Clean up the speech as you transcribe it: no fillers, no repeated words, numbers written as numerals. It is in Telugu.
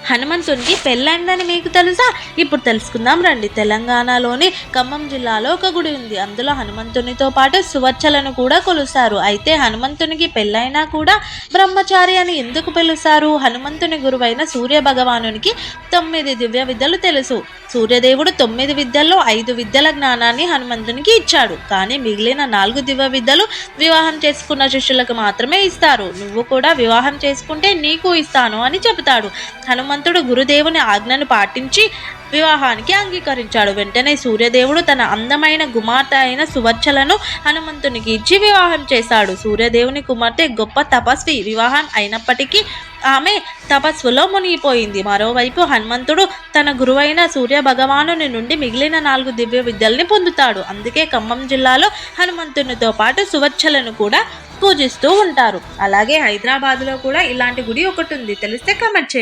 హనుమంతునికి పెళ్ళైందని మీకు తెలుసా? ఇప్పుడు తెలుసుకుందాం రండి. తెలంగాణలోని ఖమ్మం జిల్లాలో ఒక గుడి ఉంది. అందులో హనుమంతునితో పాటు సువచ్చలను కూడా కొలుస్తారు. అయితే హనుమంతునికి పెళ్ళైనా కూడా బ్రహ్మచారి అని ఎందుకు పిలుస్తారు? హనుమంతుని గురువైన సూర్య భగవానునికి 9 దివ్య విద్యలు తెలుసు. సూర్యదేవుడు 9 విద్యల్లో 5 విద్యల జ్ఞానాన్ని హనుమంతునికి ఇచ్చాడు. కానీ మిగిలిన 4 దివ్య విద్యలు వివాహం చేసుకున్న శిష్యులకు మాత్రమే ఇస్తారు. నువ్వు కూడా వివాహం చేసుకుంటే నీకు ఇస్తాను అని చెబుతాడు. హనుమంతుడు గురుదేవుని ఆజ్ఞను పాటించి వివాహానికి అంగీకరించాడు. వెంటనే సూర్యదేవుడు తన అందమైన కుమార్తె అయిన సువచ్చలను హనుమంతునికి ఇచ్చి వివాహం చేశాడు. సూర్యదేవుని కుమార్తె గొప్ప తపస్వి. వివాహం అయినప్పటికీ ఆమె తపస్సులో మునిగిపోయింది. మరోవైపు హనుమంతుడు తన గురువైన సూర్య భగవానుని నుండి మిగిలిన 4 దివ్య విద్యల్ని పొందుతాడు. అందుకే ఖమ్మం జిల్లాలో హనుమంతునితో పాటు సువచ్చలను కూడా పూజిస్తూ ఉంటారు. అలాగే హైదరాబాద్లో కూడా ఇలాంటి గుడి ఒకటి ఉంది. తెలిస్తే కమెంట్ చేయండి.